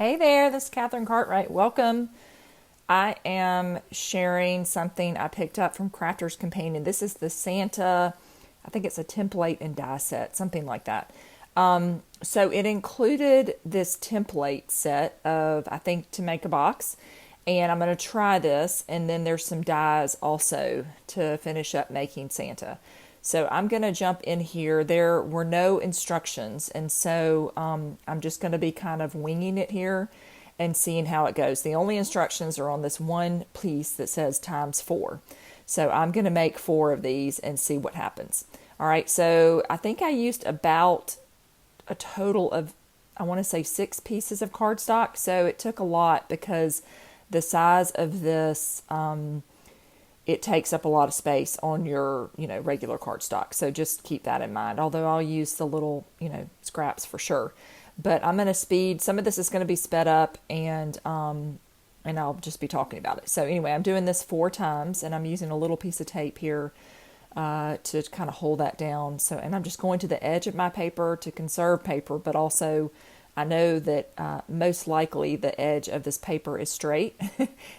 Hey there, this is Katherine Cartwright. Welcome. I am sharing something I picked up from Crafter's Companion. This is the Santa, I think it's a template and die set, something like that. So it included this template set of, I think, to make a box. And I'm going to try this. And then there's some dies also to finish up making Santa. So I'm going to jump in here. There were no instructions, and so I'm just going to be kind of winging it here and seeing how it goes. The only instructions are on this one piece that says times 4. So I'm going to make 4 of these and see what happens. All right, so I think I used about a total of, I want to say 6 pieces of cardstock. So it took a lot because the size of this, it takes up a lot of space on your, regular cardstock. So just keep that in mind. Although I'll use the little, scraps for sure. But I'm going to speed. Some of this is going to be sped up, and I'll just be talking about it. So anyway, I'm doing this 4 times, and I'm using a little piece of tape here to kind of hold that down. So, and I'm just going to the edge of my paper to conserve paper, but also I know that most likely the edge of this paper is straight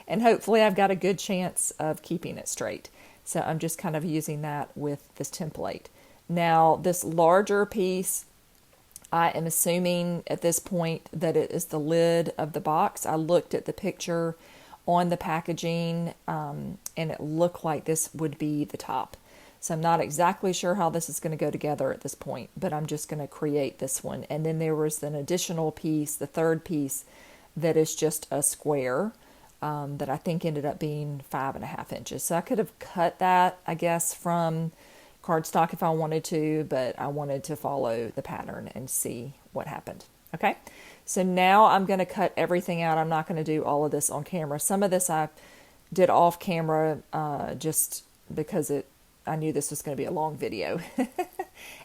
and hopefully I've got a good chance of keeping it straight. So I'm just kind of using that with this template. Now this larger piece, I am assuming at this point that it is the lid of the box. I looked at the picture on the packaging and it looked like this would be the top. So I'm not exactly sure how this is going to go together at this point, but I'm just going to create this one. And then there was an additional piece, the third piece, that is just a square that I think ended up being 5.5 inches. So I could have cut that, I guess, from cardstock if I wanted to, but I wanted to follow the pattern and see what happened. Okay, so now I'm going to cut everything out. I'm not going to do all of this on camera. Some of this I did off camera just because I knew this was going to be a long video.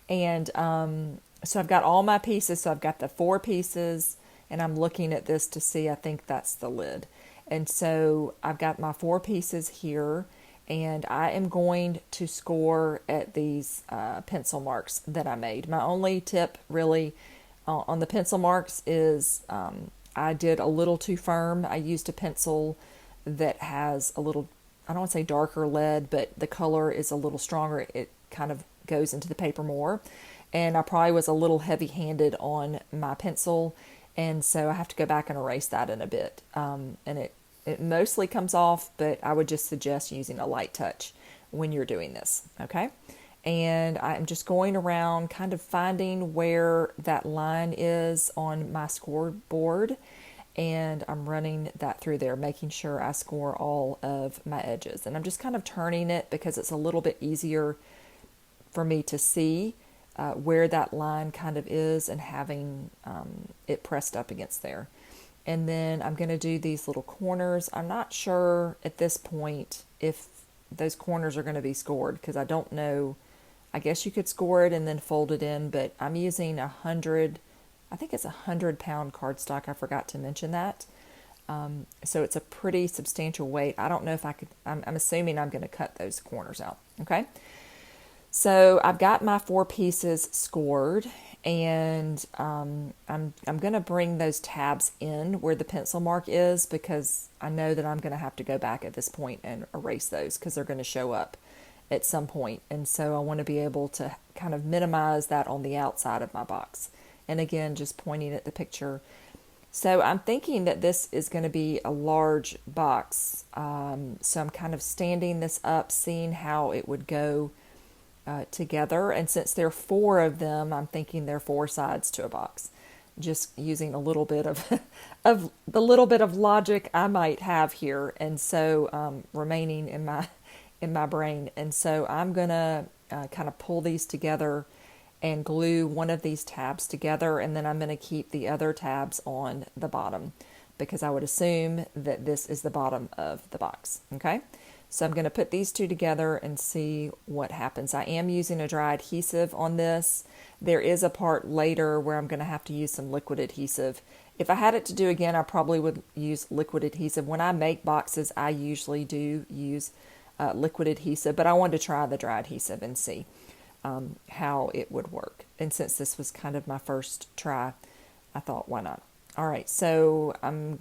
And so I've got all my pieces. So I've got the 4 pieces, and I'm looking at this to see, I think that's the lid. And so I've got my 4 pieces here, and I am going to score at these pencil marks that I made. My only tip really on the pencil marks is I did a little too firm. I used a pencil that has a little, I don't want to say darker lead, but the color is a little stronger. It kind of goes into the paper more. And I probably was a little heavy-handed on my pencil, and so I have to go back and erase that in a bit. And it mostly comes off, but I would just suggest using a light touch when you're doing this, okay? And I'm just going around kind of finding where that line is on my scoreboard, and I'm running that through there, making sure I score all of my edges. And I'm just kind of turning it because it's a little bit easier for me to see where that line kind of is and having it pressed up against there. And then I'm going to do these little corners. I'm not sure at this point if those corners are going to be scored because I don't know. I guess you could score it and then fold it in, but I'm using 100, I think it's 100-pound cardstock. I forgot to mention that. So it's a pretty substantial weight. I don't know if I could, I'm assuming I'm going to cut those corners out. Okay. So I've got my 4 pieces scored, and I'm going to bring those tabs in where the pencil mark is because I know that I'm going to have to go back at this point and erase those because they're going to show up at some point. And so I want to be able to kind of minimize that on the outside of my box. And again, just pointing at the picture. So I'm thinking that this is going to be a large box. So I'm kind of standing this up, seeing how it would go together. And since there are 4 of them, I'm thinking there are 4 sides to a box. Just using a little bit of, of the little bit of logic I might have here. And so remaining in my brain. And so I'm going to kind of pull these together and glue one of these tabs together, and then I'm going to keep the other tabs on the bottom because I would assume that this is the bottom of the box. Okay, so I'm going to put these 2 together and see what happens. I am using a dry adhesive on this. There is a part later where I'm going to have to use some liquid adhesive. If I had it to do again, I probably would use liquid adhesive. When I make boxes, I usually do use liquid adhesive, but I wanted to try the dry adhesive and see how it would work. And since this was kind of my first try, I thought, why not? All right, so I'm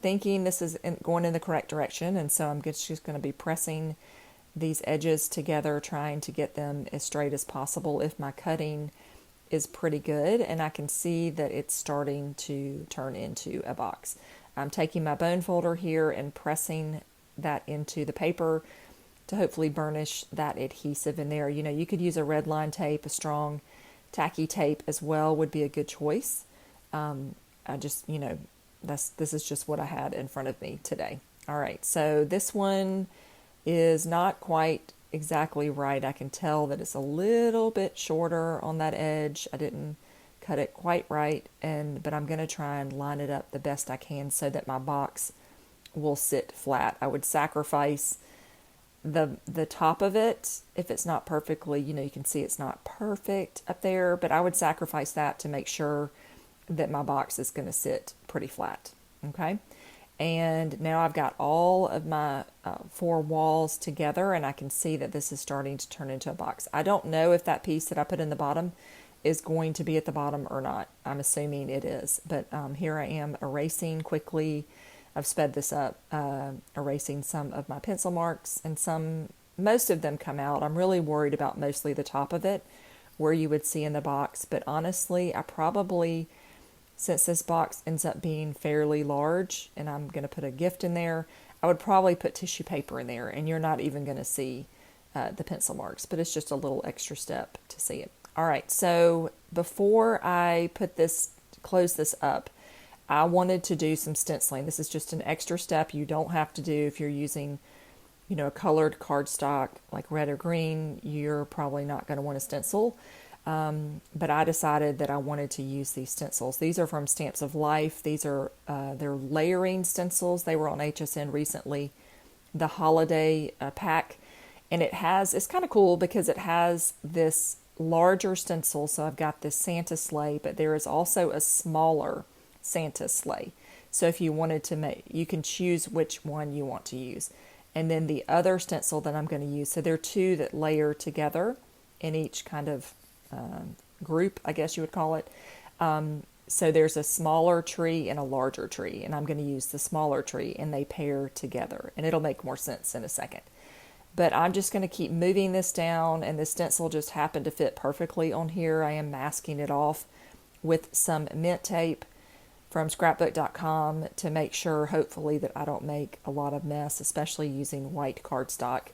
thinking this is going in the correct direction, and so I'm just going to be pressing these edges together, trying to get them as straight as possible. If my cutting is pretty good, and I can see that it's starting to turn into a box. I'm taking my bone folder here and pressing that into the paper to hopefully burnish that adhesive in there. You know, you could use a red line tape, a strong tacky tape as well would be a good choice. I just, this is just what I had in front of me today. All right, so this one is not quite exactly right. I can tell that it's a little bit shorter on that edge. I didn't cut it quite right, but I'm going to try and line it up the best I can so that my box will sit flat. I would sacrifice the top of it if it's not perfectly, you can see it's not perfect up there, but I would sacrifice that to make sure that my box is going to sit pretty flat. Okay. And now I've got all of my 4 walls together, and I can see that this is starting to turn into a box. I don't know if that piece that I put in the bottom is going to be at the bottom or not. I'm assuming it is, but here I am erasing quickly. I've sped this up, erasing some of my pencil marks, and most of them come out. I'm really worried about mostly the top of it, where you would see in the box, but honestly, I probably, since this box ends up being fairly large and I'm going to put a gift in there, I would probably put tissue paper in there, and you're not even going to see the pencil marks, but it's just a little extra step to see it. All right, so before I close this up, I wanted to do some stenciling. This is just an extra step you don't have to do if you're using, a colored cardstock like red or green. You're probably not going to want to stencil. But I decided that I wanted to use these stencils. These are from Stamps of Life. These are they're layering stencils. They were on HSN recently, the holiday pack, and it's kind of cool because it has this larger stencil. So I've got this Santa sleigh, but there is also a smaller Santa sleigh. So if you wanted to you can choose which one you want to use, and then the other stencil that I'm going to use. So there are 2 that layer together in each kind of group, I guess you would call it. So there's a smaller tree and a larger tree, and I'm going to use the smaller tree, and they pair together, and it'll make more sense in a second. But I'm just going to keep moving this down, and the stencil just happened to fit perfectly on here. I am masking it off with some mint tape from scrapbook.com to make sure, hopefully, that I don't make a lot of mess, especially using white cardstock.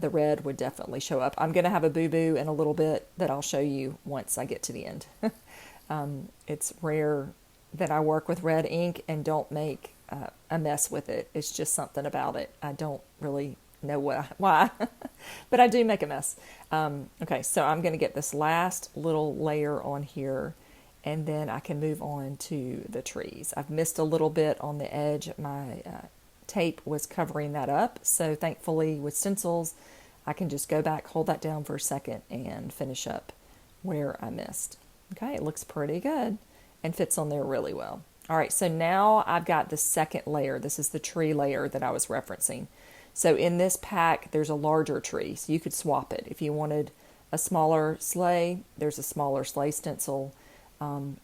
The red would definitely show up. I'm going to have a boo-boo in a little bit that I'll show you once I get to the end. It's rare that I work with red ink and don't make a mess with it. It's just something about it. I don't really know why, but I do make a mess. Okay, so I'm going to get this last little layer on here, and then I can move on to the trees. I've missed a little bit on the edge. My tape was covering that up, so thankfully with stencils I can just go back, hold that down for a second, and finish up where I missed. Okay, it looks pretty good and fits on there really well. All right, so now I've got the second layer. This is the tree layer that I was referencing. So in this pack there's a larger tree, so you could swap it. If you wanted a smaller sleigh, there's a smaller sleigh stencil.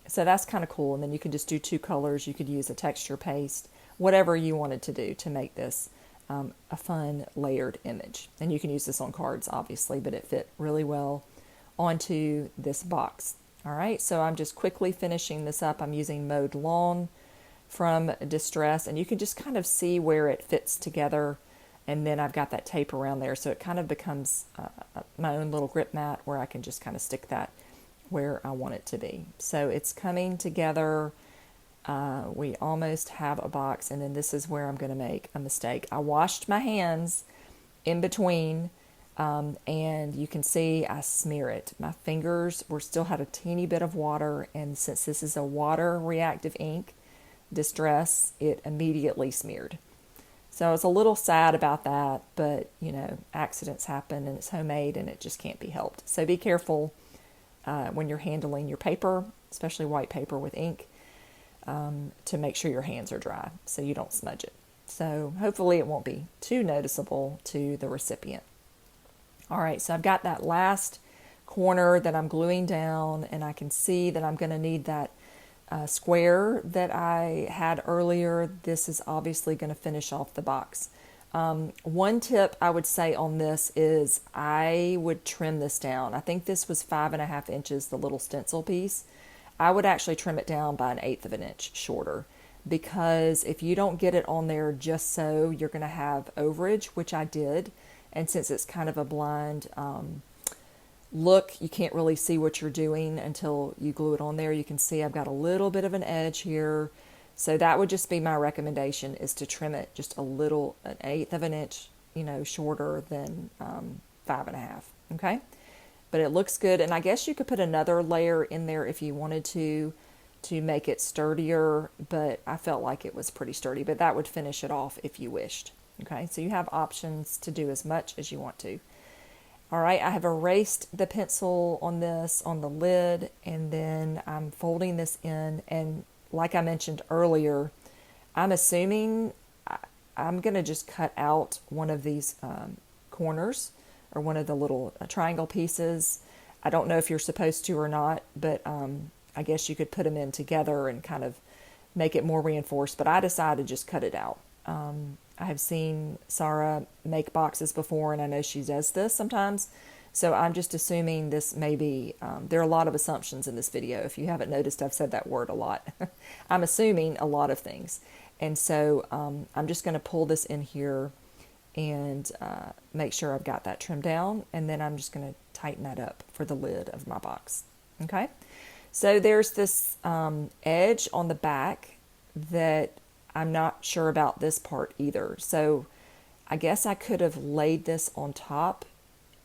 So that's kind of cool, and then you can just do 2 colors. You could use a texture paste, whatever you wanted to do to make this a fun layered image. And you can use this on cards, obviously, but it fit really well onto this box. All right, so I'm just quickly finishing this up. I'm using Mowed Lawn from Distress, and you can just kind of see where it fits together. And then I've got that tape around there, so it kind of becomes my own little grip mat where I can just kind of stick that where I want it to be. So it's coming together. We almost have a box, and then this is where I'm going to make a mistake. I washed my hands in between, and you can see I smear it. My fingers still had a teeny bit of water, and since this is a water reactive ink, Distress, it immediately smeared. So I was a little sad about that, but accidents happen, and it's homemade, and it just can't be helped. So be careful when you're handling your paper, especially white paper with ink, to make sure your hands are dry so you don't smudge it. So hopefully it won't be too noticeable to the recipient. All right, so I've got that last corner that I'm gluing down, and I can see that I'm going to need that square that I had earlier, this is obviously going to finish off the box. One tip I would say on this is I would trim this down. I think this was 5.5 inches, the little stencil piece. I would actually trim it down by 1/8 of an inch shorter, because if you don't get it on there just so, you're going to have overage, which I did. And since it's kind of a blind look, you can't really see what you're doing until you glue it on there. You can see I've got a little bit of an edge here. So that would just be my recommendation, is to trim it just a little, 1/8 of an inch, shorter than 5.5. Okay. But it looks good. And I guess you could put another layer in there if you wanted to make it sturdier, but I felt like it was pretty sturdy, but that would finish it off if you wished. Okay. So you have options to do as much as you want to. All right, I have erased the pencil on this, on the lid, and then I'm folding this in. And like I mentioned earlier, I'm assuming I'm going to just cut out one of these corners, or one of the little triangle pieces. I don't know if you're supposed to or not, but I guess you could put them in together and kind of make it more reinforced, but I decided to just cut it out. I have seen Sarah make boxes before, and I know she does this sometimes. So I'm just assuming this may be, there are a lot of assumptions in this video. If you haven't noticed, I've said that word a lot. I'm assuming a lot of things. And so I'm just going to pull this in here and make sure I've got that trimmed down. And then I'm just going to tighten that up for the lid of my box. Okay. So there's this edge on the back that I'm not sure about this part either. So I guess I could have laid this on top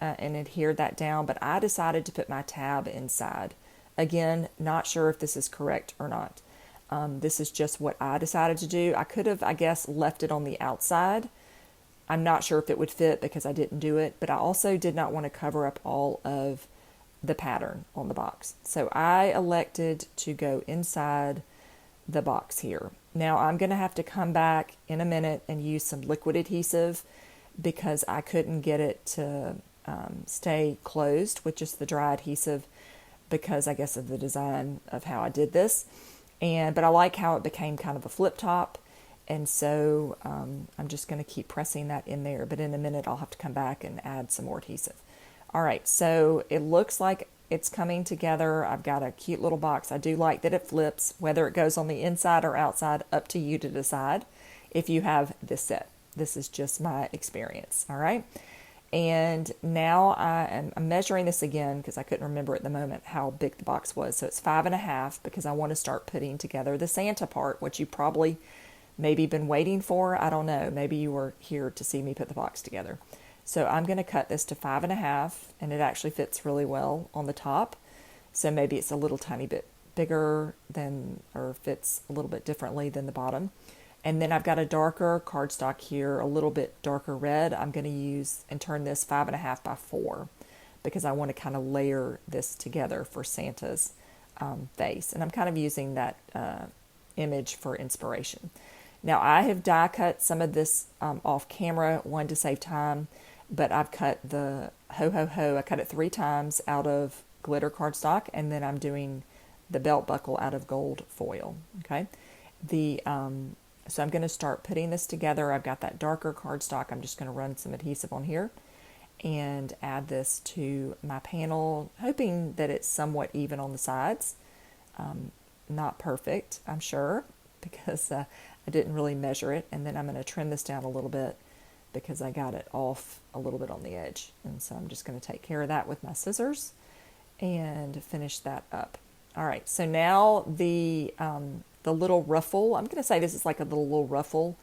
and adhered that down, but I decided to put my tab inside. Again, not sure if this is correct or not. This is just what I decided to do. I could have, I guess, left it on the outside. I'm not sure if it would fit because I didn't do it, but I also did not want to cover up all of the pattern on the box. So I elected to go inside the box here. Now I'm going to have to come back in a minute and use some liquid adhesive because I couldn't get it to stay closed with just the dry adhesive, because I guess of the design of how I did this. But I like how it became kind of a flip top. And so I'm just going to keep pressing that in there. But in a minute, I'll have to come back and add some more adhesive. All right, so it looks like it's coming together. I've got a cute little box. I do like that it flips, whether it goes on the inside or outside, up to you to decide if you have this set. This is just my experience, all right? And now I'm measuring this again because I couldn't remember at the moment how big the box was. So it's 5.5 because I want to start putting together the Santa part, which you probably maybe been waiting for. I don't know. Maybe you were here to see me put the box together. So I'm going to cut this to 5.5, and it actually fits really well on the top. So maybe it's a little tiny bit bigger than, or fits a little bit differently than the bottom. And then I've got a darker cardstock here, a little bit darker red. I'm going to use and turn this 5.5 by 4 because I want to kind of layer this together for Santa's face. And I'm kind of using that image for inspiration. Now I have die cut some of this off camera, one to save time, but I've cut the ho ho ho. I cut it 3 times out of glitter cardstock, and then I'm doing the belt buckle out of gold foil. Okay, so I'm going to start putting this together. I've got that darker cardstock. I'm just going to run some adhesive on here and add this to my panel, hoping that it's somewhat even on the sides. Not perfect, I'm sure, because I didn't really measure it. And then I'm going to trim this down a little bit because I got it off a little bit on the edge. And so I'm just going to take care of that with my scissors and finish that up. All right, so now the little ruffle, I'm going to say this is like a little ruffle,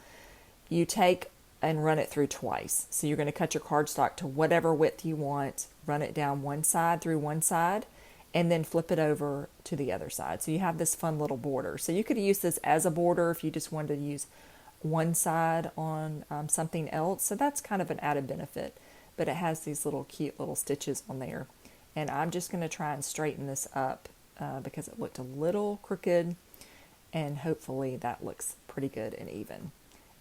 you take and run it through twice. So you're going to cut your cardstock to whatever width you want, run it down one side through one side, and then flip it over to the other side. So you have this fun little border. So you could use this as a border if you just wanted to use one side on something else. So that's kind of an added benefit, but it has these little cute little stitches on there. And I'm just going to try and straighten this up because it looked a little crooked, and hopefully that looks pretty good and even.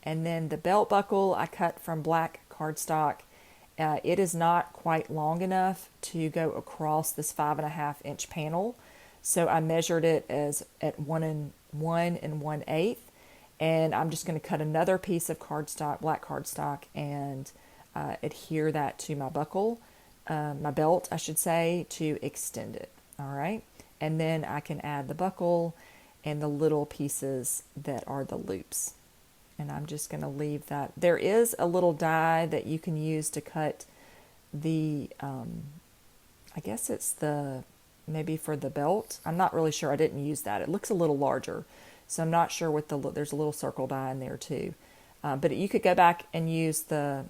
And then the belt buckle I cut from black cardstock. It is not quite long enough to go across this 5.5 inch panel. So I measured it as at 1 1 1/8, and I'm just going to cut another piece of cardstock, black cardstock, and adhere that to my buckle, my belt, I should say, to extend it. All right, and then I can add the buckle and the little pieces that are the loops. And I'm just going to leave that. There is a little die that you can use to cut the, I guess it's the, maybe for the belt. I'm not really sure. I didn't use that. It looks a little larger. So I'm not sure what there's a little circle die in there too. But you could go back and use the,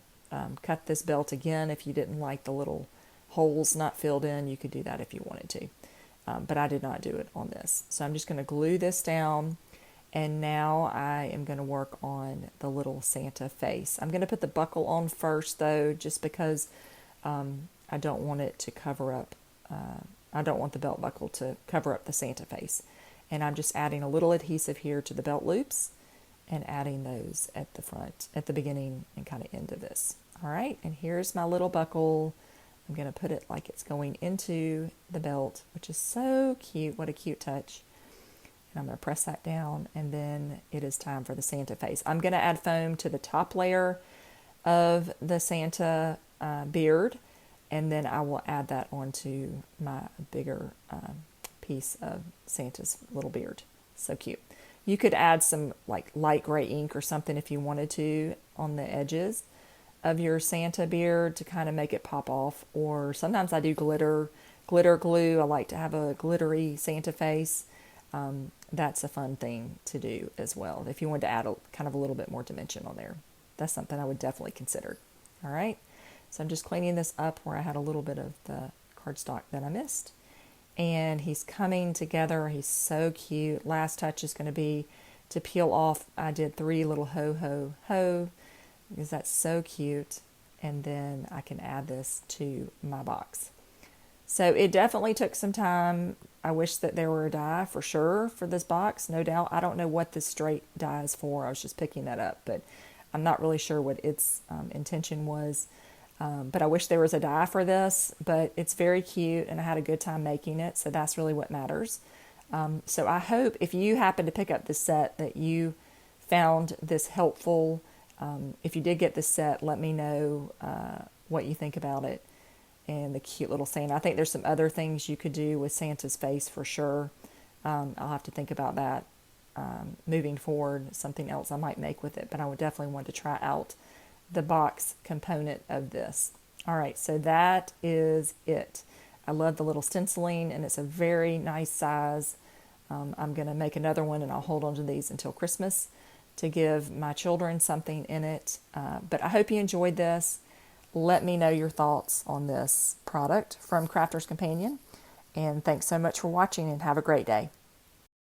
cut this belt again if you didn't like the little holes not filled in. You could do that if you wanted to. But I did not do it on this. So I'm just going to glue this down. And now I am going to work on the little Santa face. I'm going to put the buckle on first though, just because I don't want it to cover up, I don't want the belt buckle to cover up the Santa face. And I'm just adding a little adhesive here to the belt loops and adding those at the front, at the beginning and kind of end of this. All right, and here's my little buckle. I'm going to put it like it's going into the belt, which is so cute. What a cute touch. And I'm going to press that down, and then it is time for the Santa face. I'm going to add foam to the top layer of the Santa beard, and then I will add that onto my bigger piece of Santa's little beard. So cute. You could add some like light gray ink or something if you wanted to on the edges of your Santa beard to kind of make it pop off. Or sometimes I do glitter glue. I like to have a glittery Santa face. That's a fun thing to do as well. If you wanted to add kind of a little bit more dimension on there, that's something I would definitely consider. All right. So I'm just cleaning this up where I had a little bit of the cardstock that I missed. And he's coming together. He's so cute. Last touch is going to be to peel off. I did 3 little ho because that's so cute. And then I can add this to my box. So it definitely took some time. I wish that there were a die for sure for this box, no doubt. I don't know what this straight die is for. I was just picking that up, but I'm not really sure what its intention was. But I wish there was a die for this, but it's very cute and I had a good time making it. So that's really what matters. So I hope if you happen to pick up this set that you found this helpful. If you did get this set, let me know what you think about it. And the cute little Santa. I think there's some other things you could do with Santa's face for sure. I'll have to think about that moving forward, something else I might make with it. But I would definitely want to try out the box component of this. All right, so that is it. I love the little stenciling, and it's a very nice size. I'm going to make another one, and I'll hold on to these until Christmas to give my children something in it. But I hope you enjoyed this. Let me know your thoughts on this product from Crafter's Companion. And thanks so much for watching, and have a great day.